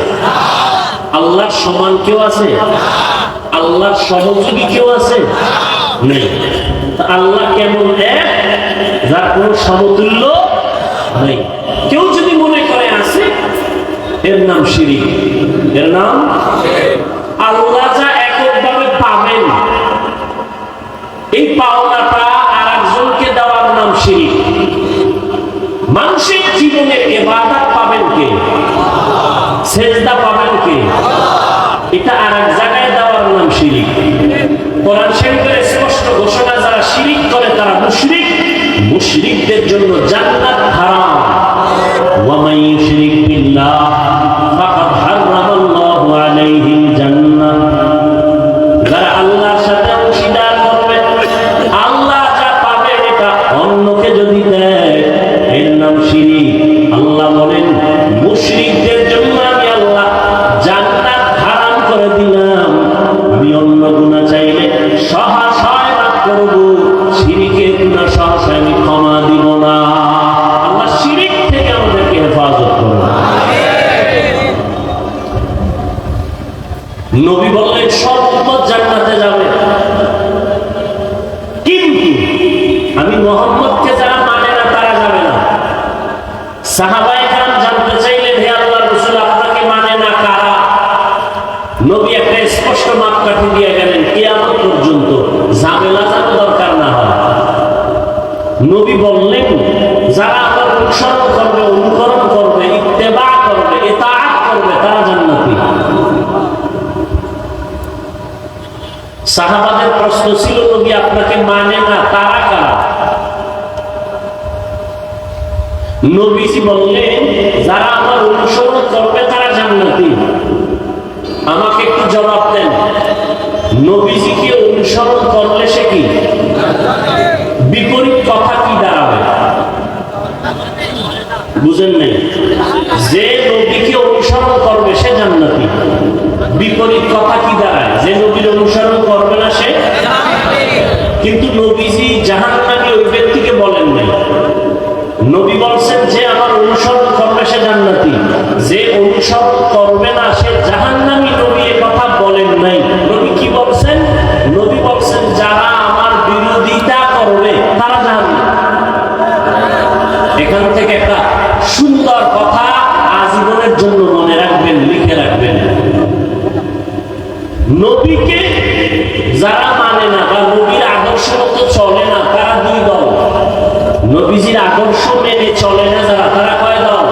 আল্লাহর সমান কেউ আছে? আল্লাহর সহযোগী কেউ আছে? নেই। আল্লাহ কেমন এক, যার কোন সমতুল্য নেই। কেউ যদি মনে করে আছে, এর নাম শিরিক। এর নাম আল্লাহ যা এককভাবে পাবেন, এই পাওনাটা আর একজনকে দেওয়ার নাম শিরিক। মানুষের জীবনের ইবাদত পাবেন কে? সেজদা পাবেন কে? এটা আর এক জায়গায় দেওয়ার নাম শিরিক। কোরআন শরীফের স্পষ্ট ঘোষণা, যারা শিরিক করে তারা মুশরিক। মুশরিকদের জন্য জান্নাত হারাম। ওয়া মান ইউশরিক বিল্লাহ ফাকাদ হারামাল্লাহু আলাইহিল জান্নাহ। যারা আল্লাহর সাথে অংশীদার করবে, আল্লাহ যা পাবে এটা অন্যকে যদি দেয়, এর নাম শিরিক। আল্লাহ বলেন, মুশরিকদের জন্য আমি আল্লাহ জান্নাত হারাম করে দিলাম। আমি অন্য গুনাহ চাইলে সহসায় মাফ করব, শিরিকের গুনাহ সহসায় আমি ক্ষমা দিব না। আল্লাহ শিরিক থেকে আমাদেরকে হেফাজত করুন। নবী বললেন সব উম্মত জান্নাতে যাবে, কিন্তু আমি মুহাম্মদকে যারা মানে না তারা যাবে না। সাহাবায়ে কেরাম জানতে চাইলেন, হে আল্লাহর রাসূল, আপনাকে মানে না কারা? নবী একটা স্পষ্ট মাপকাঠি দিয়ে গেলেন, কিয়ামত পর্যন্ত ঝামেলা যেন দরকার না হয়। নবী বললেন, যারা আমার অনুসরণ করবে, অনুকরণ করবে, ইত্তেবা করবে, ইতাআত করবে, তারা জান্নাতি। সাহাবাদের প্রশ্ন ছিল, নবী আপনাকে মানে না, তারা কারা? নবীজি বললেন, যারা আমার অনুসরণ করবে তারা জান্নাতি। আমাকে একটু জবাব দেন, নবীজিকে অনুসরণ করলে সে কি? বিপরীত কথা কি দাঁড়াবে? বুঝেন নাই? যে নবীকে অনুসরণ করবে সে জান্নাতি। বিপরীত কথা কি দাঁড়ায়? যে নবীর অনুসরণ করবে না সে। কিন্তু নবীজি জাহান্নামী ওই ব্যক্তিকে বলেন নাই। নবী বলছেন, যে আমার অনুসরণ করবে সে জান্নাতি, যে অনুসরণ করবে না সে জাহান্নামী। নবী এ কথা বলেন নাই। নবী কি বলছেন? নবী বলছেন, যারা আমার বিরোধিতা করবে তারা জাহান্নামী। এখান থেকে একটা সুন্দর কথা আজীবনের জন্য মনে রাখবেন, লিখে রাখবেন। নবীকে যারা মানে না বা নবীর আদর্শ মতো চলে না, তারা দুই দল। নবীজির আদর্শ মেনে চলে না যারা, তারা কয় দল?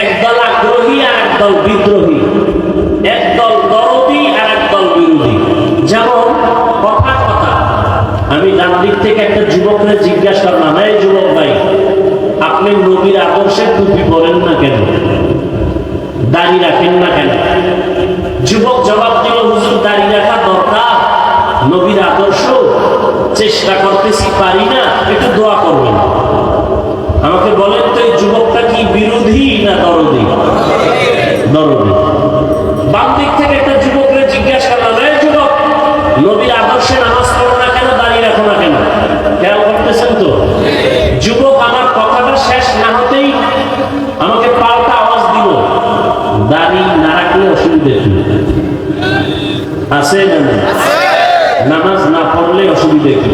একদল আগ্রহী আর একদল বিদ্রোহী, একদল দরদি আর একদল বিরোধী। যেমন কথা কথা, আমি ডান দিক থেকে একটা যুবককে জিজ্ঞাসা করলাম, এই যুবক ভাই, আপনি নবীর আদর্শের টুপি পরেন না কেন? দাড়ি রাখেন না কেন? যুবক জবাব দিল, হুজুর দাড়ি রাখা দরকার, নবীর আদর্শ চেষ্টা করতেছি, পারি না, একটু দোয়া করবেন। আমাকে বলেন তো, এই যুবকটা কি বিরোধী না দরদি? দরদি। বাম দিক থেকে একটা যুবককে জিজ্ঞাসা করলাম, এই যুবক, নবীর আদর্শে নামাজ পড়ো না কেন, দাড়ি রাখো না কেন? খেয়াল করতেছেন তো? যুবক আমার কথাটা শেষ না হতেই আমাকে পাল্টা আওয়াজ দিল, দাড়ি না রাখলে অসুবিধা কি আছে? না নামাজ না পড়লে অসুবিধা কি?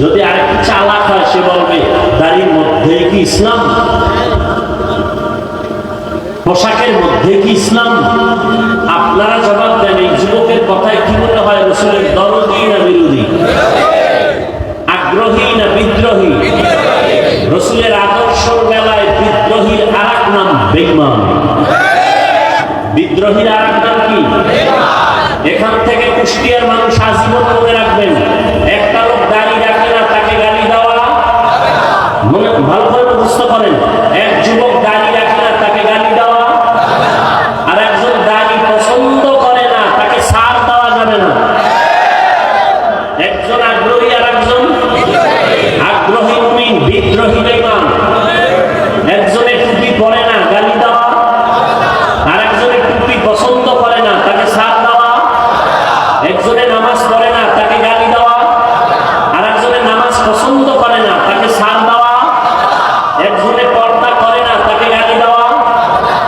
যদি আরেকটু চালাক হয়, সে বলবে, দাড়ির মধ্যে কি ইসলাম? পোশাকের মধ্যে কি ইসলাম? আপনারা জবাব দেন, এই যুবকের কথায় কি মনে হয়, রাসূলের দরদি না বিরোধী? বিদ্রোহী? রসুলের আদর্শের বেলায় বিদ্রোহীর আরেক নাম বেঈমান। বিদ্রোহীর আরেক নাম কি? এখান থেকে কুষ্টিয়ার মানুষ আজীবন মনে রাখবেন, একটা লোক দাড়ি রাখে না, তাকে গালি দেওয়া মনে ভালো করে বুঝতে পারেন। এক যুবক দাড়ি রাখে না, তাকে গালি দেওয়া, আর একজন দাড়ি পছন্দ করে না, তাকে ছাড় দেওয়া যাবে না। একজন আগ্রহী আর একজন আগ্রহী মুমিন, বিদ্রোহী বেঈমান। একজনে টুপি পরে না, গালি দেওয়া, আর একজনে টুপি পছন্দ করে না, তাকে ছাড় দেওয়া। একজনে নামাজ পড়ে না, তাকে গালি দেওয়া, আর একজনে নামাজ পছন্দ করে না, তাকে ছাড় দেওয়া। একজনে পর্দা করে না, তাকে গালি দেওয়া,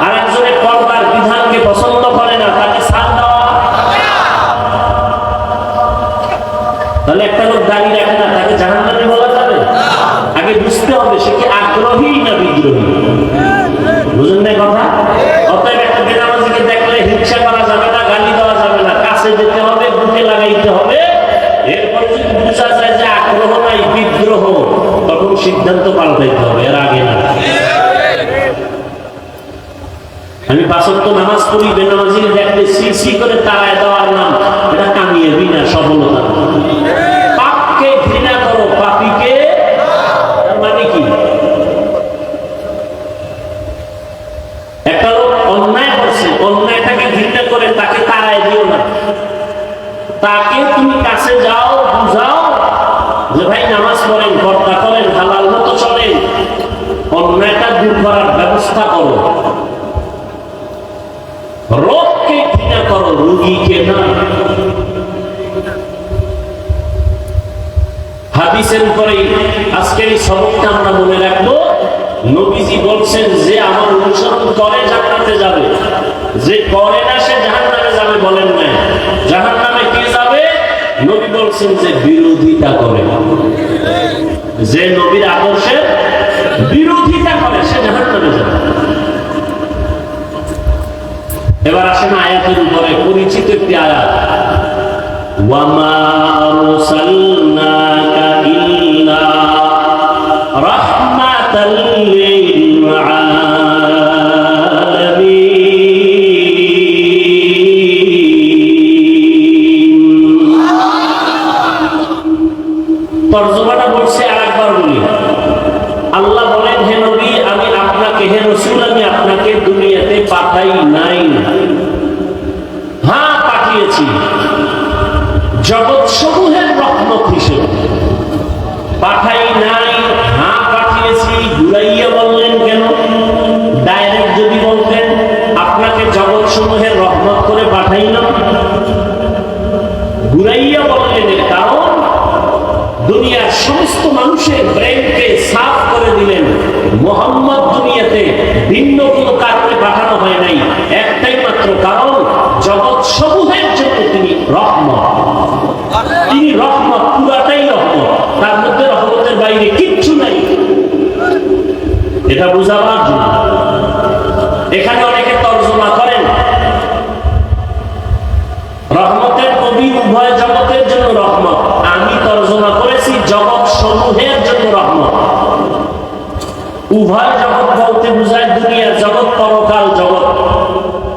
আর একজনে পর্দার বিধানকে পছন্দ করে না, তাকে ছাড় দেওয়া। তাহলে একটা লোক দাঁড়িয়ে রাখে না, তাকে জাহান্নামী বলা যাবে? আগে বুঝতে হবে সে কি আগ্রহী না বিদ্রোহী। বুঝুন না কথা? অতএব একটা বেনামাজিকে দেখলে হিংসা করা যাবে না, গালি দেওয়া যাবে না, কাছে যেতে হবে, বুকে লাগাইতে হবে। এরপর যদি বোঝা যায় যে আগ্রহ নাই, বিদ্রোহ, তখন সিদ্ধান্ত পাল্টাইতে হবে, এর আগে না। আমি 5 ওয়াক্ত নামাজ পড়ি, বেনামাজিকে দেখলে সি করে তাড়ায় দেওয়ার নাম, এটা কামিয়াবি না, সফলতা। পাপকে ঘৃণা করো, পাপীকে, মানে কি? একটা লোক অন্যায় করছে, অন্যায়টাকে ঘৃণা করে তাকে তাড়ায় দিও না। তাকে তুমি কাছে যাও, বুঝাও যে ভাই নামাজ পড়েন, পর্দা করেন, হালাল মতো চলেন, অন্যায়টা দূর করার ব্যবস্থা করো। রোগকে ঘৃণা করো, রোগীকে না। হাদিসের উপরে আজকের এই সবকটা আমরা মনে রাখবো। নবীজি বলছেন যে আমার অনুসরণ করে জান্নাতে যাবে, যে করে না সে জাহান্নামে যাবে বলেন না। জাহান্নামে কে যাবে? নবী বলছেন যে বিরোধিতা করে। যে নবীর আদর্শের বিরোধিতা করে সে জাহান্নামে যাবে। এবার আসেন আয়াতের উপরে, পরিচিত একটি আয়াত, ওয়ামা আরসালনাকা ইল্লা রাহমাতাল লিল আলামিন। তরজমাটা বলছে, আরেকবার বলি। আল্লাহ বলেন, হে নবী, আমি আপনাকে, হে রাসূল, আমি আপনাকে দুনিয়াতে পাঠাই নাই। হ্যাঁ, পাঠিয়েছি জগৎ সমূহের রহমত হিসেবে। পাঠাই নাই, হ্যাঁ পাঠিয়েছি। ঘুরাইয়া বললেন কেন? ডাইরেক্ট যদি বলতেন আপনাকে জগৎ সমূহের রহমত করে পাঠাই না। ঘুরাইয়া বললেন কারণ দুনিয়ার সমস্ত মানুষের ব্রেনকে সাফ করে দিলেন। মুহাম্মদ দুনিয়াতে ভিন্ন কোনো কারণে পাঠানো হয় নাই, একটাই মাত্র কারণ, জগৎ সমূহের জন্য তিনি রহমত। তিনি রহমত, পুরাটাই রহমত, তার মধ্যে রহমতের বাইরে কিচ্ছু নাই। এটা বুঝাবার জন্য এখানে অনেকে তর্জমা করেন রহমতের কবি উভয় জগতের জন্য রহমত। আমি তর্জমা করেছি জগৎ সমূহের জন্য রহমত। উভয় জগৎ বলতে বোঝায় দুনিয়ার জগৎ, পরকাল জগৎ।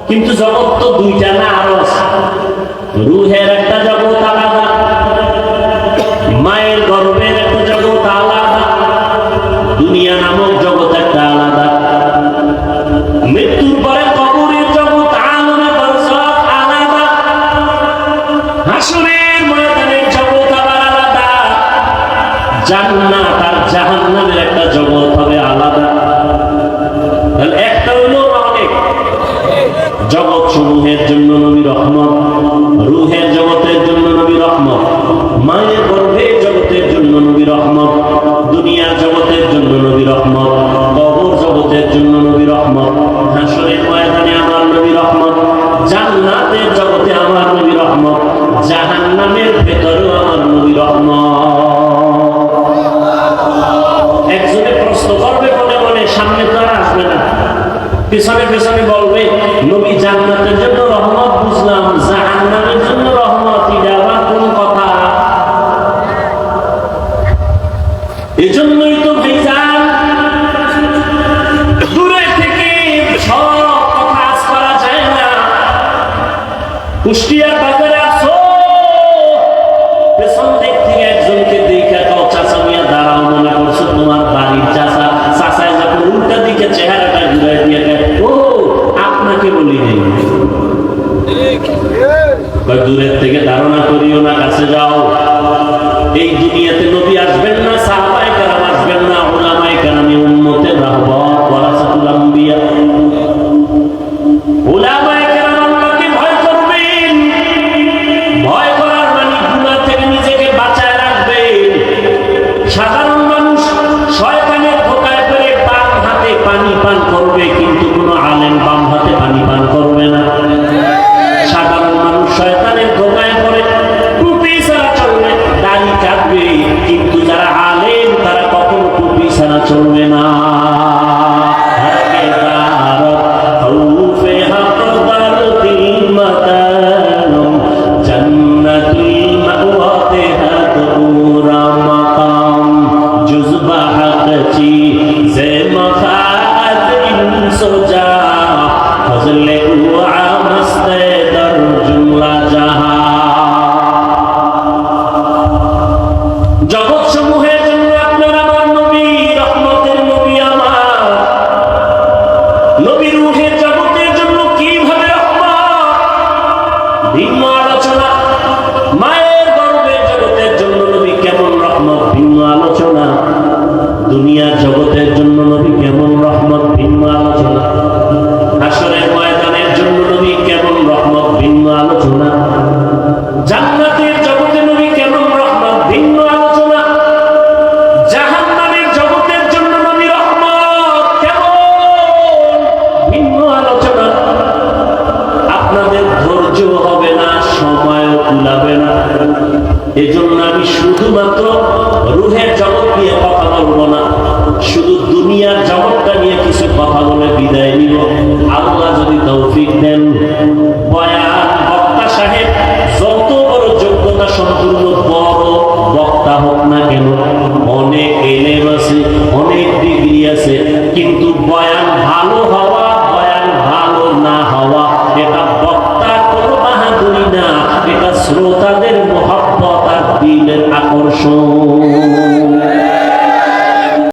কিন্তু জগৎ তো দুইটা না, আরো আছে। রুহের একটা জগৎ আলাদা, মায়ের গর্ভের একটা জগৎ আলাদা, দুনিয়া নামক জগৎ একটা আলাদা, মৃত্যুর পরে কবরের জগৎ আলাদা, বারজাখ আলাদা, হাসরের ময়দানের জগৎ আবার আলাদা, জান্নাত আর জাহান্নামের একটা জগৎ হবে আলাদা। তাহলে একটা হইলো অনেক। জগৎ সমূহের জন্য নবী রহমত, রুহের জগতের জন্য নবী রহমত, মায়ের গর্ভের জগতের জন্য নবী রহমত, দুনিয়ার জগতের জন্য নবী রহমত, কবর জগতের জন্য নবী রহমত, হাসরের ময়দানে আমার নবী রহমত, জান্নাতের জগতে আমার নবী রহমত, জাহান্নামের ভেতরেও আমার নবী রহমত। একজনে প্রশ্ন করবে মনে মনে, সামনে তো আর আসবে না, পেছনে পেছনে বলবে নবী জান্নাতের জন্য রহমত বুঝলাম, জাহান্নামের জন্য রহমত, এটা আবার কোন কথা? এই এজন্যই তো ভাইজান দূরে থেকে সব কথা আজ করা যায় না। কুষ্টিয়ার বাজারে আসো, পেছন দিক থেকে একজনকে দেখা কাও চাচা মিয়া দাঁড়াও, মনে করছো তোমার বাড়ির চাচা। চাচায় যখন উল্টা দিকে চেহারাটা ঘুরাই দিয়ে দেয়, ও আপনাকে বলি নেই। দূরের থেকে ধারণা করিও না, কাছে যাও। এই দুনিয়াতে নবী আসবেন না, সাহাবায়ে কেরাম আসবেন না, উলামায়ে কেরাম উম্মতের রাহবার ওয়ারাসাতুল আম্বিয়া। উলামায়ে কেরাম আল্লাহকে ভয় করবেন, ভয় করার মানে গুনাহ থেকে নিজেকে বাঁচায় রাখবেন। সাধারণ মানুষ শয়তানের ধোঁকায় পড়ে বাম হাতে পানি পান করবে, কিন্তু কোনো আলেম বাম হাতে পানি পান করবে না। সাধারণ মানুষ শয়তানের ধোঁকায় পড়ে টুপি ছাড়া চলবে, দাড়ি কাটবে, কিন্তু যারা আলেম তারা কখনো টুপি ছাড়া চলবে না। জগৎ সমূহের জন্য আপনার আমার নবী, রহমতের নবী আমার নবী, রূহের জগতের জন্য কিভাবে রহমত, ভিন্ন আলোচনা। মায়ের গর্ভের জগতের জন্য নবী কেমন রহমত, ভিন্ন আলোচনা। দুনিয়ার